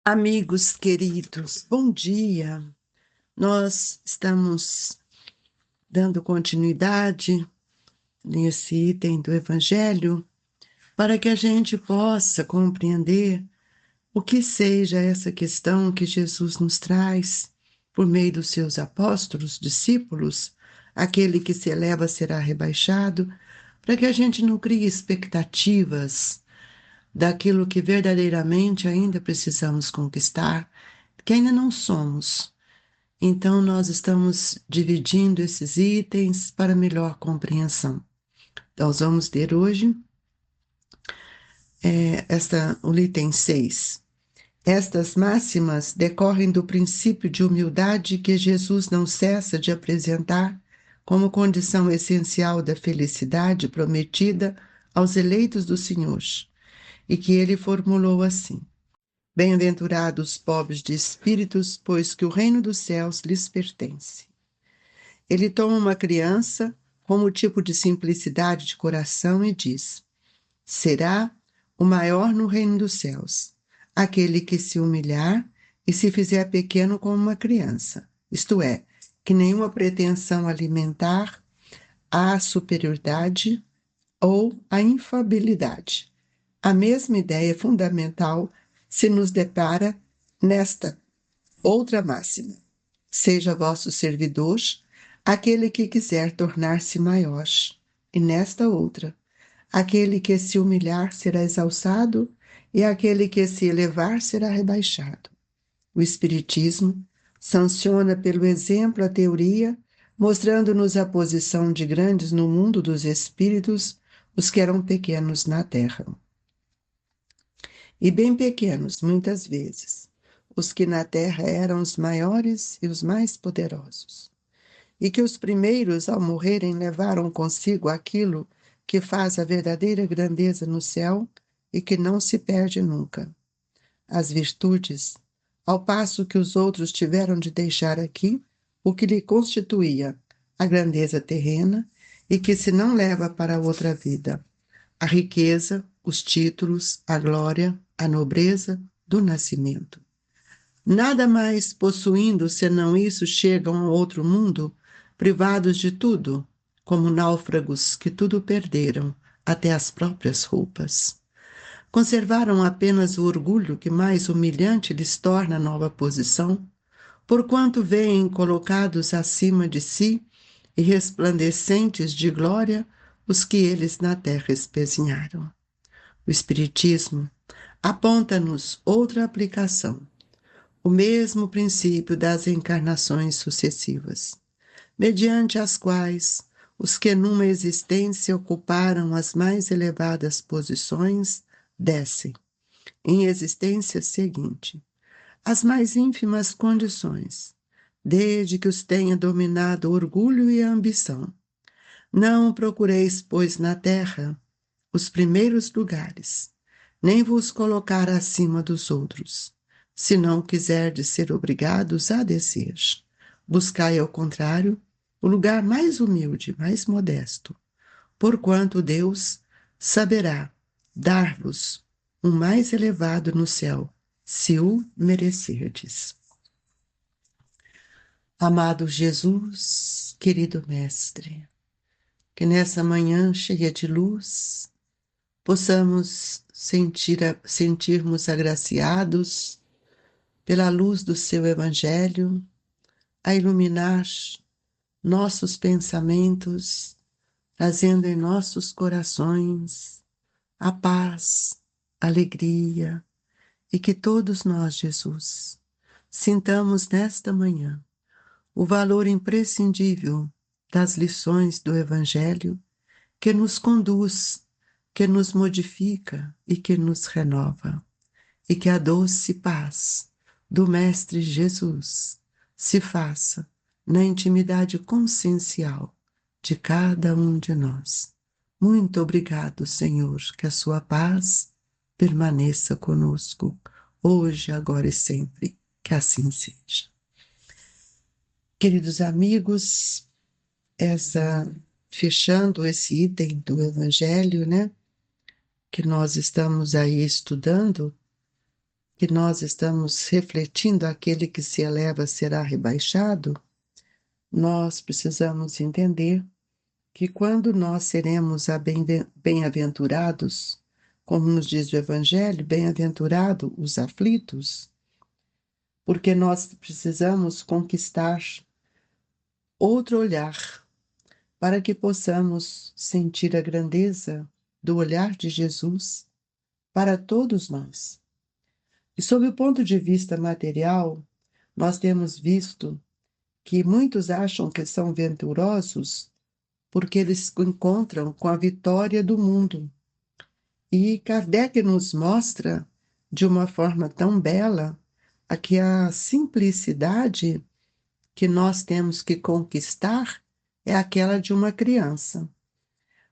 Amigos queridos, bom dia. Nós estamos dando continuidade nesse item do Evangelho para que a gente possa compreender o que seja essa questão que Jesus nos traz por meio dos seus apóstolos, discípulos, aquele que se eleva será rebaixado, para que a gente não crie expectativas daquilo que verdadeiramente ainda precisamos conquistar, que ainda não somos. Então, nós estamos dividindo esses itens para melhor compreensão. Então, nós vamos ter hoje o item 6. Estas máximas decorrem do princípio de humildade que Jesus não cessa de apresentar como condição essencial da felicidade prometida aos eleitos do Senhor, e que ele formulou assim: Bem-aventurados os pobres de espíritos, pois que o reino dos céus lhes pertence. Ele toma uma criança como tipo de simplicidade de coração e diz: será o maior no reino dos céus, aquele que se humilhar e se fizer pequeno como uma criança, isto é, que nenhuma pretensão alimentar à superioridade ou à infabilidade. A mesma ideia fundamental se nos depara nesta outra máxima: seja vosso servidor aquele que quiser tornar-se maior. E nesta outra: aquele que se humilhar será exalçado, e aquele que se elevar será rebaixado. O Espiritismo sanciona pelo exemplo a teoria, mostrando-nos a posição de grandes no mundo dos espíritos, os que eram pequenos na terra. E bem pequenos, muitas vezes, os que na terra eram os maiores e os mais poderosos. E que os primeiros, ao morrerem, levaram consigo aquilo que faz a verdadeira grandeza no céu e que não se perde nunca: as virtudes, ao passo que os outros tiveram de deixar aqui o que lhe constituía a grandeza terrena e que se não leva para outra vida: a riqueza, os títulos, a glória, a nobreza do nascimento. Nada mais possuindo senão isso, chegam a outro mundo, privados de tudo, como náufragos que tudo perderam, até as próprias roupas. Conservaram apenas o orgulho que mais humilhante lhes torna a nova posição, porquanto veem colocados acima de si e resplandecentes de glória os que eles na terra espezinharam. O Espiritismo aponta-nos outra aplicação: o mesmo princípio das encarnações sucessivas, mediante as quais os que numa existência ocuparam as mais elevadas posições descem, em existência seguinte, as mais ínfimas condições, desde que os tenha dominado o orgulho e a ambição. Não procureis, pois, na terra os primeiros lugares, nem vos colocar acima dos outros, se não quiserdes ser obrigados a descer. Buscai, ao contrário, o lugar mais humilde, mais modesto, porquanto Deus saberá dar-vos um mais elevado no céu, se o merecerdes. Amado Jesus, querido Mestre, que nessa manhã cheia de luz possamos sentirmos agraciados pela luz do seu Evangelho a iluminar nossos pensamentos, trazendo em nossos corações a paz, a alegria, e que todos nós, Jesus, sintamos nesta manhã o valor imprescindível das lições do Evangelho que nos conduz, que nos modifica e que nos renova, e que a doce paz do Mestre Jesus se faça na intimidade consciencial de cada um de nós. Muito obrigado, Senhor, que a sua paz permaneça conosco, hoje, agora e sempre, que assim seja. Queridos amigos, fechando esse item do Evangelho, né, que nós estamos aí estudando, que nós estamos refletindo aquele que se eleva será rebaixado, nós precisamos entender que quando nós seremos bem-aventurados, como nos diz o Evangelho, bem-aventurado os aflitos, porque nós precisamos conquistar outro olhar para que possamos sentir a grandeza do olhar de Jesus para todos nós. E sob o ponto de vista material, nós temos visto que muitos acham que são venturosos porque eles encontram com a vitória do mundo. E Kardec nos mostra, de uma forma tão bela, que a simplicidade que nós temos que conquistar é aquela de uma criança.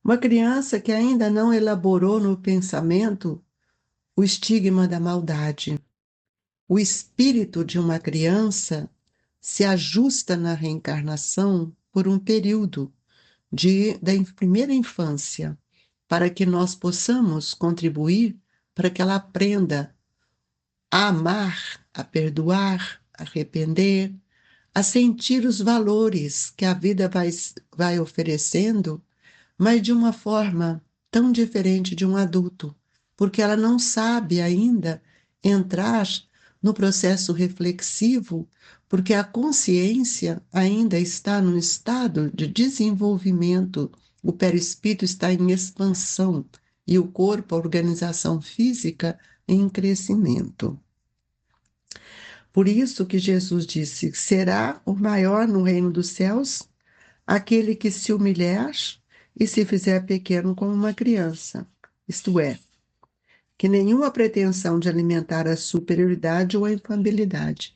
Uma criança que ainda não elaborou no pensamento o estigma da maldade. O espírito de uma criança se ajusta na reencarnação por um período da primeira infância, para que nós possamos contribuir para que ela aprenda a amar, a perdoar, a arrepender, a sentir os valores que a vida vai oferecendo, mas de uma forma tão diferente de um adulto, porque ela não sabe ainda entrar no processo reflexivo, porque a consciência ainda está num estado de desenvolvimento, o perispírito está em expansão e o corpo, a organização física, em crescimento. Por isso que Jesus disse: será o maior no reino dos céus aquele que se humilhar e se fizer pequeno como uma criança. Isto é, que nenhuma pretensão de alimentar a superioridade ou a infabilidade.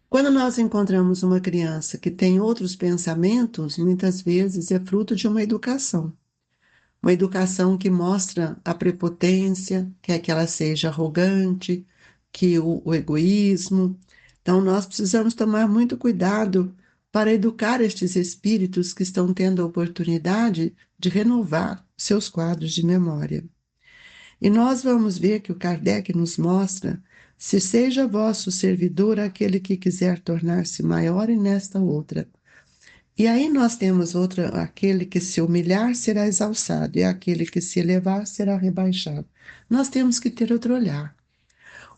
Quando nós encontramos uma criança que tem outros pensamentos, muitas vezes é fruto de uma educação. Uma educação que mostra a prepotência, quer que ela seja arrogante, que o egoísmo. Então, nós precisamos tomar muito cuidado para educar estes espíritos que estão tendo a oportunidade de renovar seus quadros de memória. E nós vamos ver que o Kardec nos mostra: se seja vosso servidor aquele que quiser tornar-se maior e nesta outra. E aí nós temos outra: aquele que se humilhar será exalçado, e aquele que se elevar será rebaixado. Nós temos que ter outro olhar.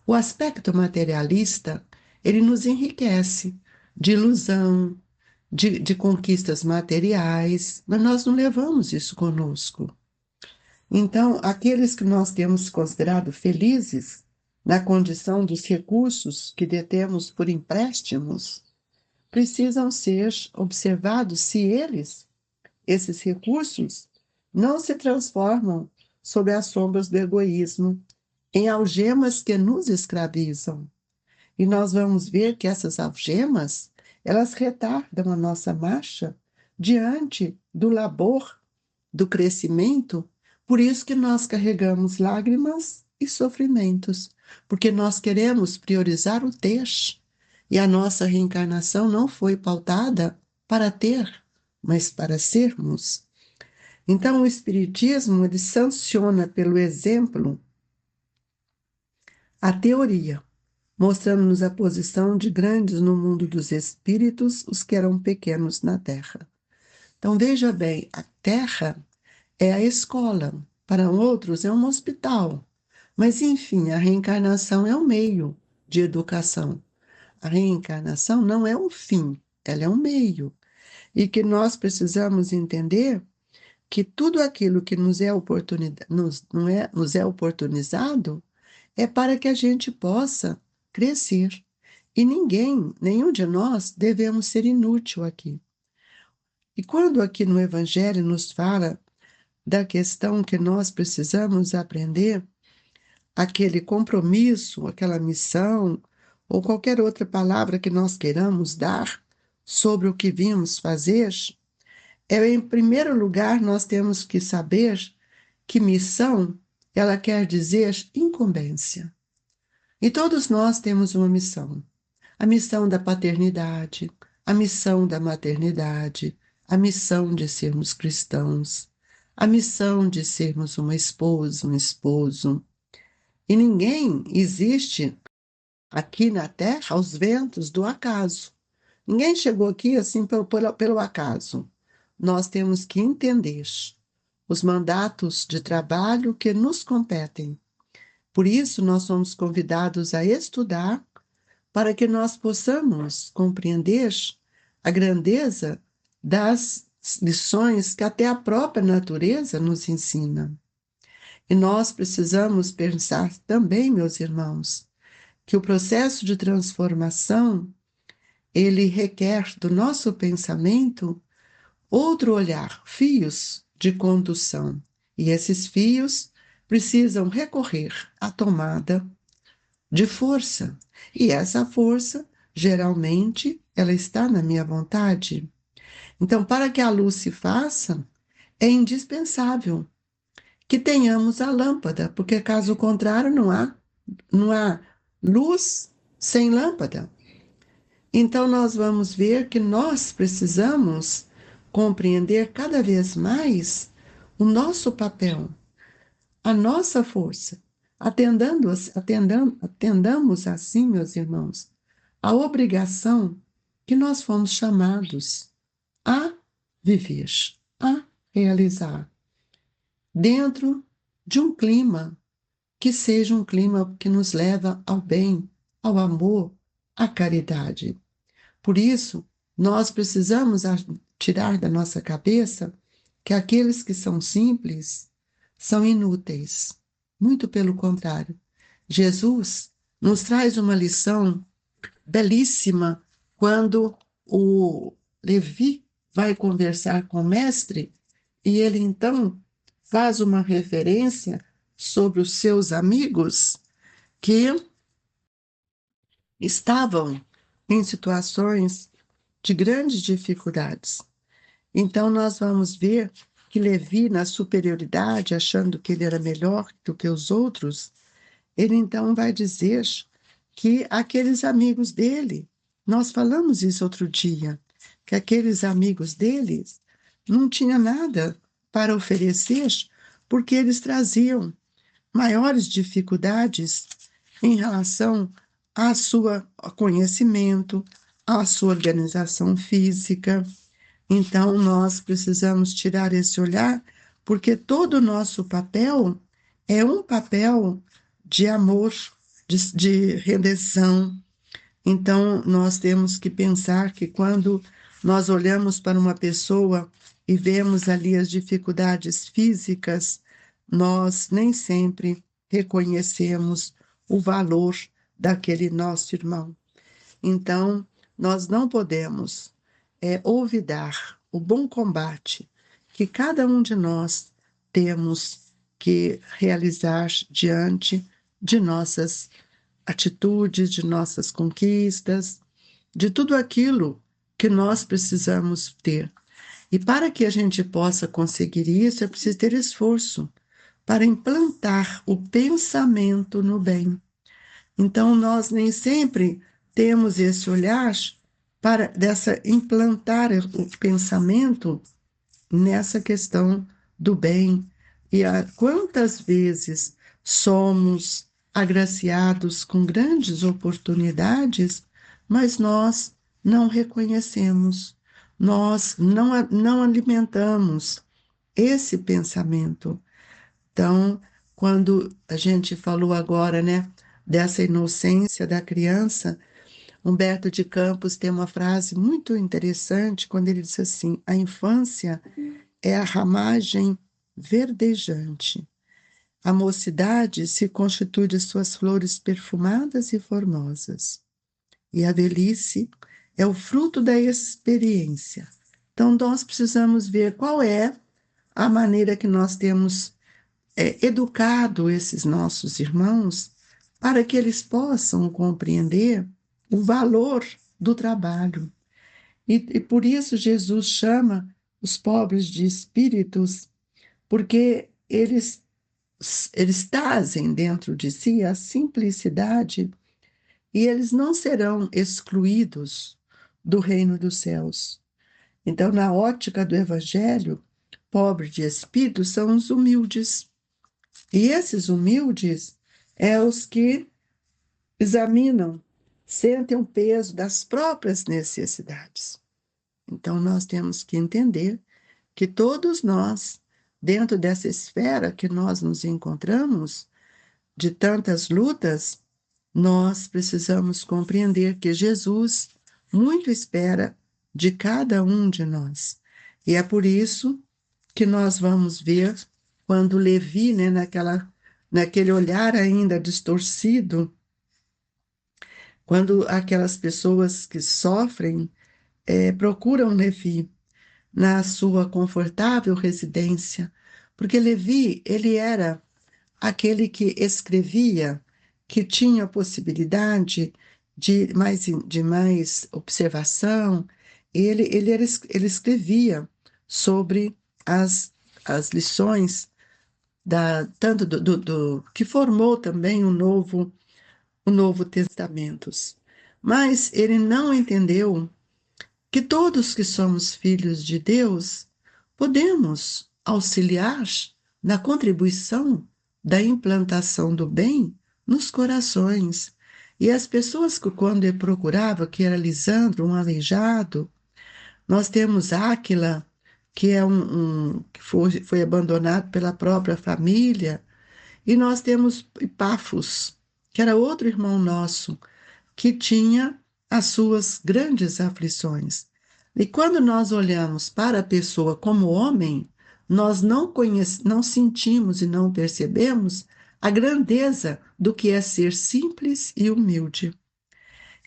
O aspecto materialista, ele nos enriquece de ilusão, de conquistas materiais, mas nós não levamos isso conosco. Então, aqueles que nós temos considerado felizes na condição dos recursos que detemos por empréstimos, precisam ser observados se esses recursos, não se transformam sob as sombras do egoísmo, em algemas que nos escravizam. E nós vamos ver que essas algemas, elas retardam a nossa marcha diante do labor, do crescimento. Por isso que nós carregamos lágrimas e sofrimentos, porque nós queremos priorizar o ter. E a nossa reencarnação não foi pautada para ter, mas para sermos. Então, o Espiritismo, ele sanciona pelo exemplo a teoria, mostrando-nos a posição de grandes no mundo dos espíritos, os que eram pequenos na Terra. Então, veja bem, a Terra é a escola, para outros é um hospital. Mas, enfim, a reencarnação é um meio de educação. A reencarnação não é um fim, ela é um meio. E que nós precisamos entender que tudo aquilo que nos é oportunizado é para que a gente possa crescer. E nenhum de nós devemos ser inútil aqui. E quando aqui no Evangelho nos fala da questão que nós precisamos aprender, aquele compromisso, aquela missão, ou qualquer outra palavra que nós queiramos dar sobre o que vimos fazer, em primeiro lugar, nós temos que saber que missão, ela quer dizer incumbência. E todos nós temos uma missão. A missão da paternidade, a missão da maternidade, a missão de sermos cristãos, a missão de sermos uma esposa, um esposo. E ninguém existe aqui na Terra aos ventos do acaso. Ninguém chegou aqui assim pelo acaso. Nós temos que entender os mandatos de trabalho que nos competem. Por isso, nós somos convidados a estudar para que nós possamos compreender a grandeza das lições que até a própria natureza nos ensina. E nós precisamos pensar também, meus irmãos, que o processo de transformação, ele requer do nosso pensamento outro olhar, fios de condução. E esses fios precisam recorrer à tomada de força. E essa força, geralmente, ela está na minha vontade. Então, para que a luz se faça, é indispensável que tenhamos a lâmpada, porque caso contrário não há luz sem lâmpada. Então nós vamos ver que nós precisamos compreender cada vez mais o nosso papel, a nossa força. Atendamos assim, meus irmãos, a obrigação que nós fomos chamados a viver, a realizar, dentro de um clima que seja um clima que nos leva ao bem, ao amor, à caridade. Por isso, nós precisamos tirar da nossa cabeça que aqueles que são simples são inúteis. Muito pelo contrário. Jesus nos traz uma lição belíssima quando o Levi vai conversar com o mestre e ele então faz uma referência sobre os seus amigos que estavam em situações de grandes dificuldades. Então, nós vamos ver que Levi, na superioridade, achando que ele era melhor do que os outros, ele então vai dizer que aqueles amigos dele, nós falamos isso outro dia, que aqueles amigos deles não tinham nada para oferecer, porque eles traziam maiores dificuldades em relação ao seu conhecimento, à sua organização física. Então, nós precisamos tirar esse olhar, porque todo o nosso papel é um papel de amor, de redenção. Então, nós temos que pensar que quando nós olhamos para uma pessoa e vemos ali as dificuldades físicas, nós nem sempre reconhecemos o valor daquele nosso irmão. Então, nós não podemos olvidar o bom combate que cada um de nós temos que realizar diante de nossas atitudes, de nossas conquistas, de tudo aquilo que nós precisamos ter. E para que a gente possa conseguir isso, é preciso ter esforço para implantar o pensamento no bem. Então, nós nem sempre temos esse olhar para implantar o pensamento nessa questão do bem. E quantas vezes somos agraciados com grandes oportunidades, mas nós não reconhecemos, nós não alimentamos esse pensamento. Então, quando a gente falou agora, né, dessa inocência da criança, Humberto de Campos tem uma frase muito interessante quando ele diz assim: a infância é a ramagem verdejante. A mocidade se constitui de suas flores perfumadas e formosas. E a velhice é o fruto da experiência. Então, nós precisamos ver qual é a maneira que nós temos educado esses nossos irmãos para que eles possam compreender o valor do trabalho. E por isso Jesus chama os pobres de espíritos, porque eles trazem dentro de si a simplicidade e eles não serão excluídos do reino dos céus. Então, na ótica do Evangelho, pobres de espírito são os humildes. E esses humildes, é os que examinam, sentem o peso das próprias necessidades. Então, nós temos que entender que todos nós, dentro dessa esfera que nós nos encontramos, de tantas lutas, nós precisamos compreender que Jesus muito espera de cada um de nós. E é por isso que nós vamos ver quando Levi, né, naquele olhar ainda distorcido, quando aquelas pessoas que sofrem procuram Levi na sua confortável residência, porque Levi, ele era aquele que escrevia, que tinha a possibilidade de mais observação, ele escrevia sobre as, as lições tanto que formou também o Novo Testamento. Mas ele não entendeu que todos que somos filhos de Deus podemos auxiliar na contribuição da implantação do bem nos corações. E as pessoas que, quando ele procurava, que era Lisandro, um aleijado, nós temos Áquila, que é que foi abandonado pela própria família, e nós temos Epáfros, que era outro irmão nosso, que tinha as suas grandes aflições. E quando nós olhamos para a pessoa como homem, nós não sentimos e não percebemos a grandeza do que é ser simples e humilde.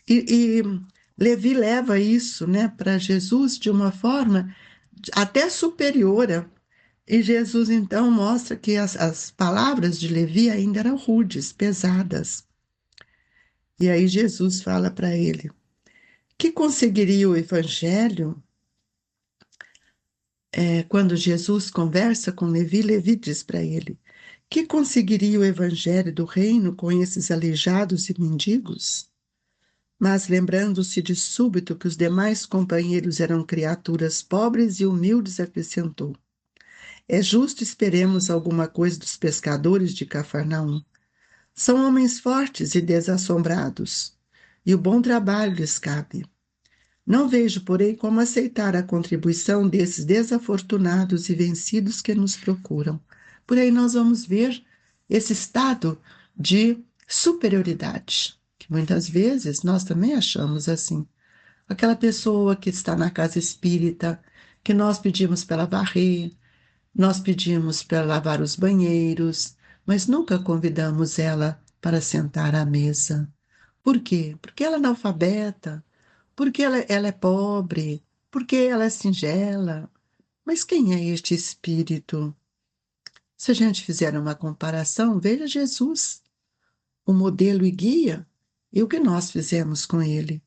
E Levi leva isso, né, para Jesus de uma forma até superior. E Jesus então mostra que as palavras de Levi ainda eram rudes, pesadas. E aí Jesus fala para ele que conseguiria o evangelho. Quando Jesus conversa com Levi, Levi diz para ele que conseguiria o evangelho do reino com esses aleijados e mendigos. Mas lembrando-se de súbito que os demais companheiros eram criaturas pobres e humildes, acrescentou: é justo esperemos alguma coisa dos pescadores de Cafarnaum. São homens fortes e desassombrados, e o bom trabalho lhes cabe. Não vejo, porém, como aceitar a contribuição desses desafortunados e vencidos que nos procuram. Por aí nós vamos ver esse estado de superioridade, que muitas vezes nós também achamos assim. Aquela pessoa que está na casa espírita, que nós pedimos para ela varrer, nós pedimos para lavar os banheiros, mas nunca convidamos ela para sentar à mesa. Por quê? Porque ela é analfabeta, porque ela é pobre, porque ela é singela. Mas quem é este espírito? Se a gente fizer uma comparação, veja Jesus, o modelo e guia, e o que nós fizemos com ele.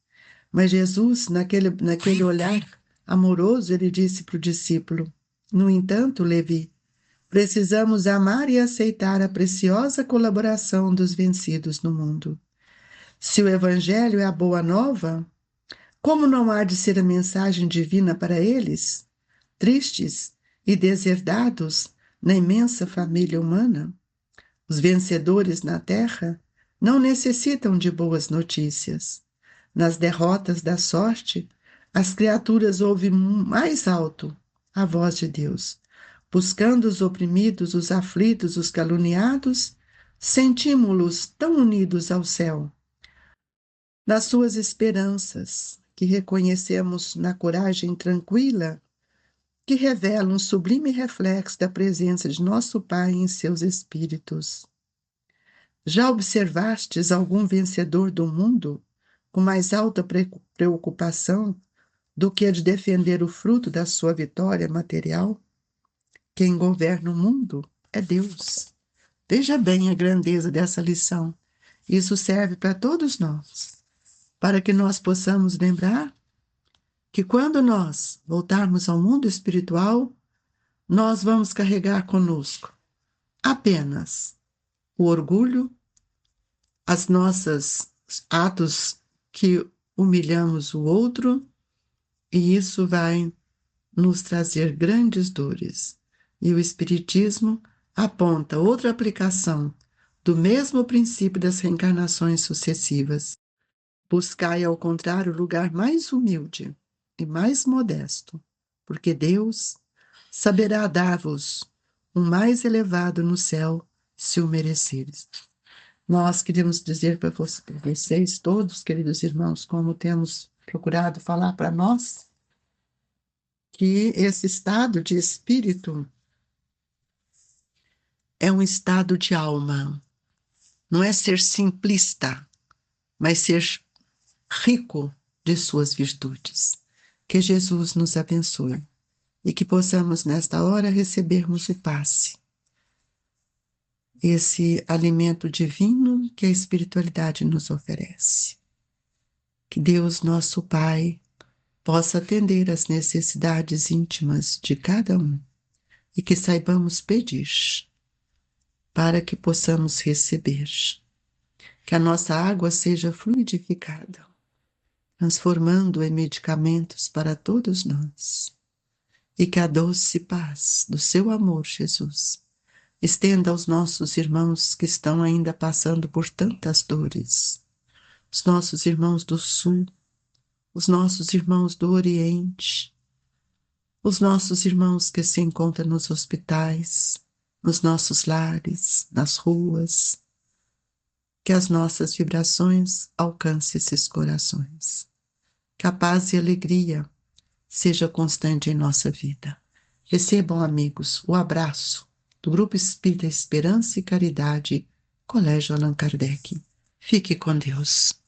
Mas Jesus, naquele olhar amoroso, ele disse para o discípulo: no entanto, Levi, precisamos amar e aceitar a preciosa colaboração dos vencidos no mundo. Se o Evangelho é a boa nova, como não há de ser a mensagem divina para eles, tristes e deserdados na imensa família humana? Os vencedores na terra não necessitam de boas notícias. Nas derrotas da sorte, as criaturas ouvem mais alto a voz de Deus. Buscando os oprimidos, os aflitos, os caluniados, sentimos-los tão unidos ao céu. Nas suas esperanças, que reconhecemos na coragem tranquila, que revela um sublime reflexo da presença de nosso Pai em seus espíritos. Já observastes algum vencedor do mundo com mais alta preocupação do que a de defender o fruto da sua vitória material? Quem governa o mundo é Deus. Veja bem a grandeza dessa lição. Isso serve para todos nós, para que nós possamos lembrar que quando nós voltarmos ao mundo espiritual, nós vamos carregar conosco apenas o orgulho, as nossas atos que humilhamos o outro, e isso vai nos trazer grandes dores. E o Espiritismo aponta outra aplicação do mesmo princípio das reencarnações sucessivas. Buscai, ao contrário, o lugar mais humilde e mais modesto, porque Deus saberá dar-vos um mais elevado no céu, se o mereceres. Nós queremos dizer para vocês todos, queridos irmãos, como temos procurado falar para nós, que esse estado de espírito é um estado de alma. Não é ser simplista, mas ser rico de suas virtudes. Que Jesus nos abençoe e que possamos, nesta hora, recebermos o passe, esse alimento divino que a espiritualidade nos oferece. Que Deus, nosso Pai, possa atender às necessidades íntimas de cada um e que saibamos pedir para que possamos receber. Que a nossa água seja fluidificada, transformando em medicamentos para todos nós. E que a doce paz do seu amor, Jesus, estenda aos nossos irmãos que estão ainda passando por tantas dores. Os nossos irmãos do Sul, os nossos irmãos do Oriente, os nossos irmãos que se encontram nos hospitais, nos nossos lares, nas ruas. Que as nossas vibrações alcancem esses corações. Que a paz e a alegria seja constante em nossa vida. Recebam, amigos, o abraço do Grupo Espírita Esperança e Caridade, Colégio Allan Kardec. Fique com Deus.